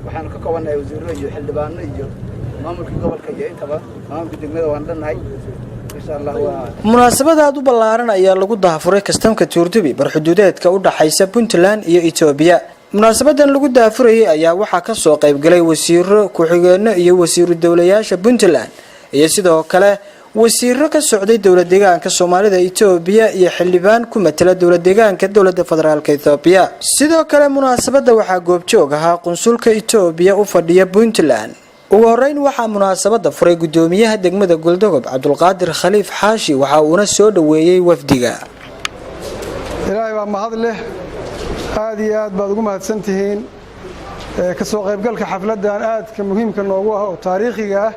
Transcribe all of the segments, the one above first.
waxaan ka koobannahay wasiirro iyo xildhibaano iyo maamulka gobolka iyo intaba maamulka degmada waan dhannahay insha Allah. Munaasabada aad u ballaaran ayaa lagu daafuray kastamka Tuurdubi barxuduudeedka u dhaxaysa Puntland iyo Itoobiya. Munaasabadan lagu daafurayay ayaa waxaa ka soo qayb galay wasiirro ku-xigeenno iyo wasiirro dawlayaasha Puntland iyo sidoo kale wasiirro ka socday dawlad deegaanka Soomaalida Itoobiya iyo xildhibaan ku matala dawlad deegaanka dawladda federaalka Itoobiya. Sidoo kale munaasabada waxaa goobjoog ahaa qunsulka Itoobiya u fadhiya Puntland. ugu horeyn waxaa munaasabada furay gudoomiyaha degmada Goldogob Cabdulqaadir Khaliif Xaashi waxa uu soo dhaweeyay wafdiga. Ilaahay baa mahad leh aad iyo aad baad ugu mahadsantihiin ka soo qaybgalka xafladan aadka muhiimka noogu ah oo taariikhiga ah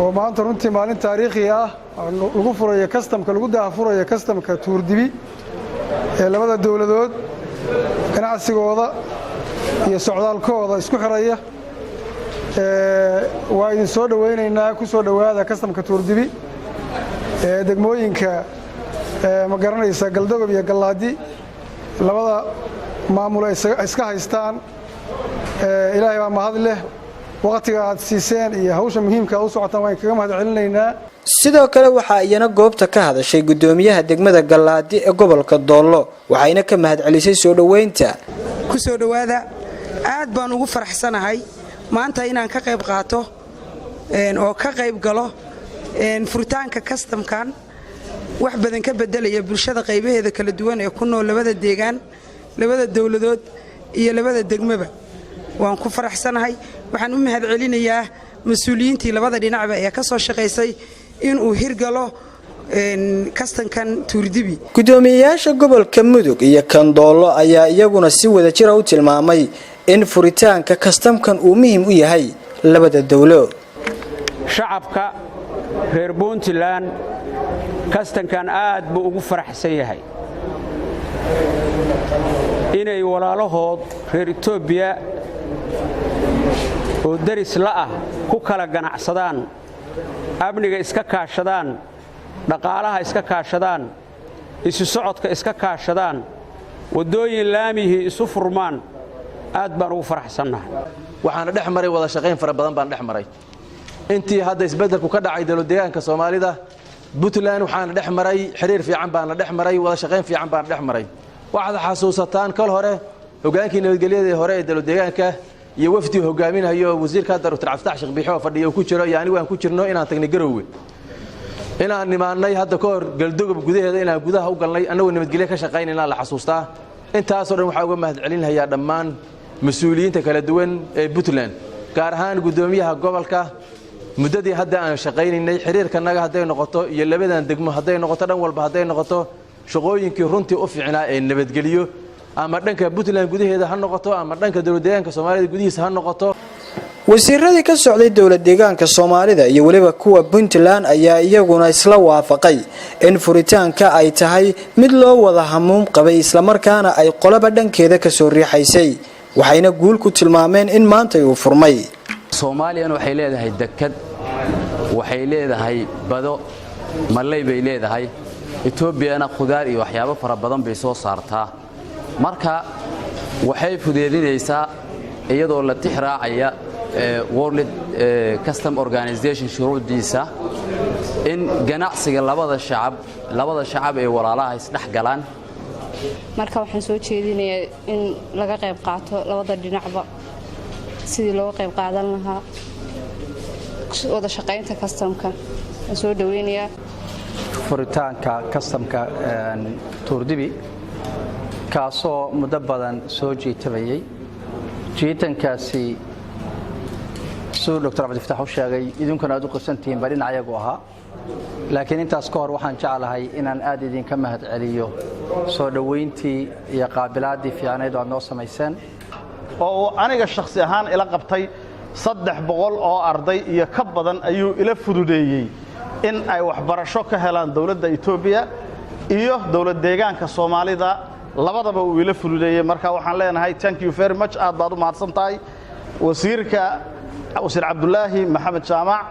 oo maanta runtii maalin taariikhi ah lagu furayo kastamka lagu daafurayo kastamka Tuurdubi ee labada dawladood ganacsigooda iyo socdaalkooda isku xiraya waa idin soo dhaweynaynaa ku soo dhawaada kastamka Tuurdubi degmooyinka ma garanaysa Galdogob iyo Galaadi labada maamul ay iska haystaan Ilaahay baa mahad leh waqtiga aad siiseen iyo hawsha muhiimka ah u socotaan waan kaga mahad celinaynaa. sidoo kale waxa iyana goobta ka hadashay gudoomiyaha degmada Galaadi ee gobolka Doollo waxayna ka mahad celisay soo dhaweynta. ku soo dhawaada aad baan ugu faraxsanahay maanta inaan ka qayb qaato oo ka qayb galo furitaanka kastamkan wax badan ka bedelaya bulshada qaybaheeda kala duwan ee ku nool labada deegaan labada dawladood iyo labada degmaba waan ku faraxsanahay waxaan u mahad celinayaa mas'uuliyiintii labada dhinacba ee ka soo shaqeysay in uu hirgalo kastankan Tuurdubi. gudoomiyaasha gobolka Mudug iyo Kandoolo ayaa iyaguna si wada jir ah u tilmaamay in furitaanka kastamkan uu muhiim u yahay labada dawlo. shacabka reer Puntland kastankan aad buu ugu faraxsan yahay inay walaalahood reer Itoobiya oo daris la ah ku kala ganacsadaan amniga iska kaashadaan dhaqaalaha iska kaashadaan isu socodka iska kaashadaan wadooyin laamihi isu furmaan aad baan ugu faraxsanahay. waxaan dhex maray wada shaqeyn fara badan baan dhex maray intii hadda isbedelku ka dhacay dawlad deegaanka Soomaalida Puntland waxaan dhex maray xiriir fiican baan dhex maray wada shaqeyn fiican baan dhex maray waxaad xasuusataan kal hore hogaankii nabadgelyada hore ee dawlad deegaanka iyo wafdi hogaaminayo wasiirka Dr. Cabditax Sheekh Biixo fadhiyo ku jiro yaani waan ku jirno inaan tagnay Garowe inaan nimaanay hadda ka hor Galdogob gudaheeda inaan gudaha u galnay anagoo nabadgelyo ka shaqeynayna la xasuustaa intaas oo dhan waxa uga mahad celinayaa dhammaan mas'uuliyiinta kala duwan ee Puntland gaar ahaan gudoomiyaha gobolka muddadii hadda aan shaqeynaynay xiriirkanaga haday noqoto iyo labadan degmo haday noqoto dhan walba haday noqoto shaqooyinkii runtii u fiicnaa ee nabadgeliyo ama dhanka Puntland gudaheeda ha noqoto ama dhanka dawlad deegaanka Soomaalida gudihiisa ha noqoto. wasiiradii ka socday dawlad deegaanka Soomaalida iyo waliba kuwa Puntland ayaa iyaguna isla waafaqay in furitaanka ay tahay mid loo wada hamuum qabay isla markaana ay qolaba dhankeeda ka soo riixaysay waxayna guul ku tilmaameen in maanta uu furmay. Soomaaliya waxay leedahay dekad waxay leedahay bado malay bay leedahay Itoobiyana khudaar iyo waxyaabo fara badan bay soo saartaa marka waxay fudeedinaysaa iyadoo la tixraacaya World Custom Organization shuruudiisa in ganacsiga labada shacab ee walaalaha isdhex galaan marka waxaan soo jeedinayaa in laga qayb qaato labada dhinacba sidii loo qayb qaadan lahaa wada shaqeynta kastamka soo dhaweynaya furitaanka kastamka Tuurdubi kaasoo muddo badan soo jiitabayay jiitankaasi soo Dr. Cabditax u sheegay idinkuna aad u qirsantiin bal dhinacayagu ahaa laakiin intaas ka hor waxaan jecelahay inaan aad idinka mahad celiyo soo dhaweyntii iyo qaabilaadii fiicneed oo aad noo samayseen oo aniga shakhsi ahaan ila qabtay 300 oo arday iyo ka badan ayuu ila fududeeyay in ay waxbarasho ka helaan dawladda Itoobiya iyo dawlad deegaanka Soomaalida labadaba uu ila fududeeyay marka waxaan leenahay thank you very much aad baad u mahadsantahay wasiirka wasiir Cabdullaahi Maxamed Jaamac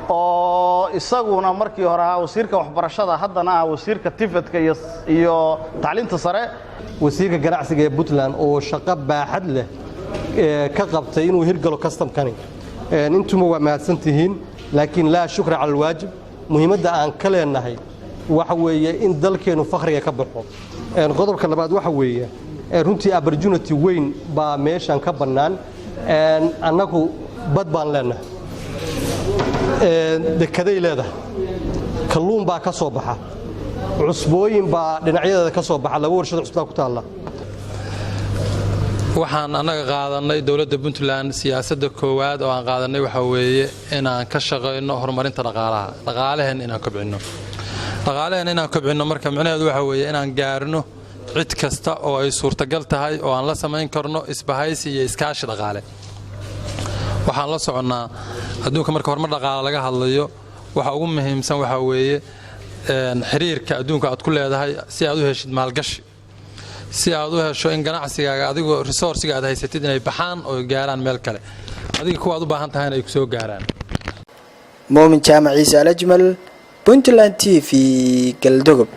oo isaguna markii hore ahaa wasiirka waxbarashada haddana ah wasiirka tifadka iyo tacliinta sare wasiirka ganacsiga ee Puntland oo shaqo baaxad leh ka qabtay inuu hirgalo kastamkani intuma waa mahadsantihiin laakiin laa shukra cala alwaajib muhiimadda aan ka leenahay waxa weeye in dalkeenu fakhriga ka baxo qodobka labaad waxa weeye runtii opportunity weyn baa meeshan ka bannaan annagu bad baan leenahay dekeday leedahay kalluun baa ka soo baxa cusbooyin baa dhinacyadeeda ka soo baxa laba warshad cusbaa ku taalla waxaan annaga qaadanay dowladda Puntland siyaasadda koowaad oo aan qaadanay waxa weeye inaan ka shaqeyno horumarinta dhaqaalaha inaan kobcino marka macnaheedu waxa weeye inaan gaarno cid kasta oo ay suurtagal tahay oo aan la samayn karno isbahaysi iyo iskaashi dhaqaale waxaan la soconnaa adduunka marka horumar dhaqaale laga hadlayo waxa ugu muhiimsan waxa weeye xiriirka adduunka aad ku leedahay si aad u heshid maalgashi si aad u hesho in ganacsigaaga adigoo resourciga aad haysatid inay baxaan oo gaaraan meel kale adiga kuwaad u baahan tahay inay ku soo gaaraan muumin jaamac ciise alajmal Puntland TV galdogob